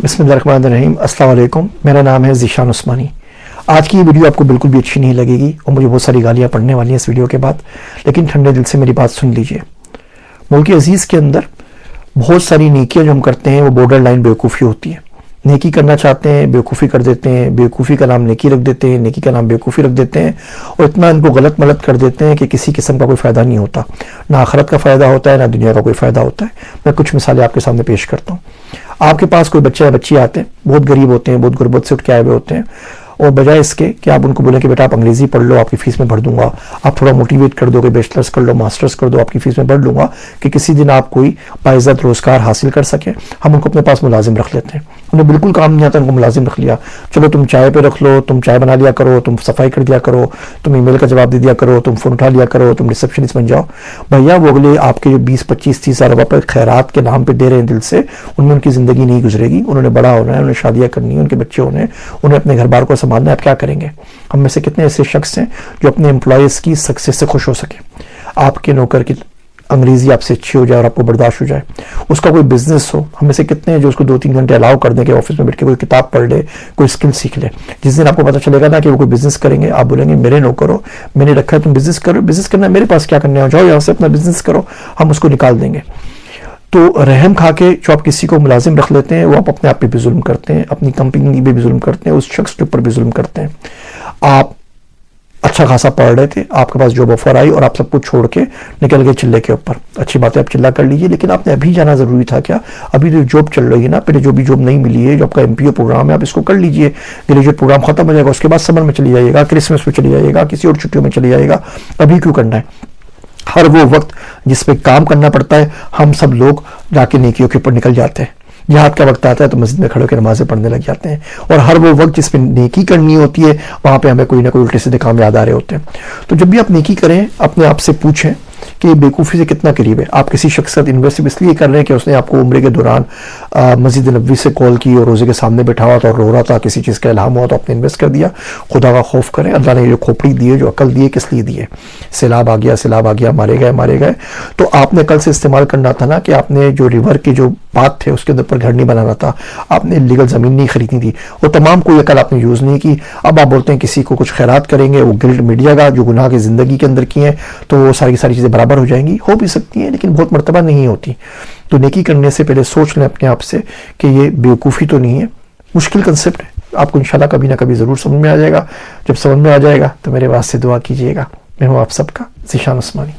بسم اللہ الرحمن الرحیم۔ السلام علیکم، میرا نام ہے ذیشان عثمانی۔ آج کی یہ ویڈیو آپ کو بالکل بھی اچھی نہیں لگے گی اور مجھے بہت ساری گالیاں پڑھنے والی ہیں اس ویڈیو کے بعد، لیکن ٹھنڈے دل سے میری بات سن لیجئے۔ ملک عزیز کے اندر بہت ساری نیکیاں جو ہم کرتے ہیں وہ بارڈر لائن بیوقوفی ہوتی ہے۔ نیکی کرنا چاہتے ہیں، بیوقوفی کر دیتے ہیں، بیوقوفی کا نام نیکی رکھ دیتے ہیں، نیکی کا نام بیوقوفی رکھ دیتے ہیں، اور اتنا ان کو غلط ملت کر دیتے ہیں کہ کسی قسم کا کوئی فائدہ نہیں ہوتا، نہ آخرت کا فائدہ ہوتا ہے نہ دنیا کا کوئی فائدہ ہوتا ہے۔ میں کچھ مثالیں آپ کے سامنے پیش کرتا ہوں۔ آپ کے پاس کوئی بچہ یا بچی آتے ہیں، بہت غریب ہوتے ہیں، بہت غربت سے اٹھ کے آئے ہوئے ہوتے ہیں، اور بجائے اس کے کہ آپ ان کو بولیں کہ بیٹا آپ انگریزی پڑھ لو، آپ کی فیس میں بھر دوں گا، آپ تھوڑا موٹیویٹ کر دو کہ بیچلرز کر لو، ماسٹرز کر دو، آپ کی فیس میں بھر لوں گا کہ کسی دن آپ کوئی باعزت روزگار حاصل کر سکیں، ہم ان کو اپنے پاس ملازم رکھ لیتے ہیں۔ انہیں بالکل کام نہیں آتا، ان کو ملازم رکھ لیا، چلو تم چائے پہ رکھ لو، تم چائے بنا لیا کرو، تم صفائی کر دیا کرو، تم ای میل کا جواب دے دیا کرو، تم فون اٹھا لیا کرو، تم ریسپشنسٹ بن جاؤ۔ بھیا وہ اگلے آپ کے جو 20-25-30 ہزار روپے خیرات کے نام پہ دے رہے ہیں دل سے، ان میں ان کی زندگی نہیں گزرے گی۔ انہوں نے بڑا ہونا ہے، انہیں شادیاں کرنی ہیں، ان کے بچے ہونے ہیں، انہیں اپنے گھر بار کو سنبھالنا ہے۔ آپ کیا کریں گے؟ ہم میں سے کتنے ایسے شخص ہیں جو اپنے امپلائیز کی سکسیس سے خوش ہو سکے؟ آپ کے نوکر کی انگریزی آپ سے اچھی ہو جائے اور آپ کو برداشت ہو جائے، اس کا کوئی بزنس ہو، ہم میں سے کتنے ہیں جو اس کو 2-3 گھنٹے الاؤ کر دیں کہ آفس میں بیٹھ کے کوئی کتاب پڑھ لے، کوئی اسکل سیکھ لے۔ جس دن آپ کو پتہ چلے گا نا کہ وہ کوئی بزنس کریں گے، آپ بولیں گے میرے نوکر ہو، میں نے رکھا ہے تم بزنس کرو، بزنس کرنا ہے میرے پاس کیا کرنا ہے، جاؤ یہاں سے اپنا بزنس کرو، ہم اس کو نکال دیں گے۔ تو رحم کھا کے جو آپ کسی کو ملازم رکھ لیتے ہیں، وہ آپ اپنے آپ پہ بھی ظلم کرتے ہیں، اپنی کمپنی پہ بھی ظلم کرتے ہیں، اس شخص کے اوپر بھی ظلم کرتے ہیں۔ آپ اچھا خاصا پڑھ رہے تھے، آپ کے پاس جاب آفر آئی اور آپ سب کچھ چھوڑ کے نکل گئے چلے کے اوپر۔ اچھی بات ہے، آپ چلا کر لیجئے، لیکن آپ نے ابھی جانا ضروری تھا کیا؟ ابھی تو جاب چل رہی ہے نا، پہلے جو بھی جاب نہیں ملی ہے، جو آپ کا MPO پروگرام ہے، آپ اس کو کر لیجئے۔ گریجویٹ پروگرام ختم ہو جائے گا، اس کے بعد سمر میں چلی جائیے گا، کرسمس میں چلی جائیے گا، کسی اور چھٹیوں میں چلی جائے گا۔ ابھی کیوں کرنا ہے؟ ہر وہ وقت جس پہ کام کرنا پڑتا ہے، ہم سب لوگ جا کے نیکیوں کے اوپر نکل جاتے ہیں۔ جہاد کا وقت آتا ہے تو مسجد میں کھڑے ہو کے نمازیں پڑھنے لگ جاتے ہیں، اور ہر وہ وقت جس پہ نیکی کرنی ہوتی ہے وہاں پہ ہمیں کوئی نہ کوئی الٹے سیدھے کام یاد آ رہے ہوتے ہیں۔ تو جب بھی آپ نیکی کریں، اپنے آپ سے پوچھیں کہ یہ بیوقوفی سے کتنا قریب ہے۔ آپ کسی شخص کے ساتھ انویسٹ اس لیے کر رہے ہیں کہ اس نے آپ کو عمرے کے دوران مسجد نبوی سے کال کی اور روزے کے سامنے بیٹھا ہوا تھا اور رو رہا تھا، کسی چیز کا الہام ہوا تو آپ نے انویسٹ کر دیا۔ خدا کا خوف کریں، اللہ نے جو کھوپڑی دی ہے، جو عقل دی ہے، کس لیے دی ہے؟ سیلاب آ گیا، مارے گئے، تو آپ نے کل سے استعمال کرنا تھا نا کہ آپ نے جو ریور کے جو پات تھے اس کے اوپر گھر نہیں بنانا تھا، آپ نے لیگل زمین نہیں خریدنی تھی، وہ تمام کوئی عقل آپ نے یوز نہیں کی۔ اب آپ بولتے ہیں کسی کو کچھ خیرات کریں گے، وہ گلٹ میڈیا کا جو گناہ کی زندگی کے اندر کی ہیں تو وہ ساری چیزیں برابر ہو جائیں گی۔ ہو بھی سکتی ہیں لیکن بہت مرتبہ نہیں ہوتی۔ تو نیکی کرنے سے پہلے سوچ لیں اپنے آپ سے کہ یہ بیوقوفی تو نہیں ہے، مشکل کنسپٹ ہے، آپ کو انشاءاللہ کبھی نہ کبھی ضرور سمجھ میں آ جائے گا۔ جب سمجھ میں آ جائے گا تو میرے واسطے دعا کیجئے گا۔ میں ہوں آپ سب کا ذیشان عثمانی۔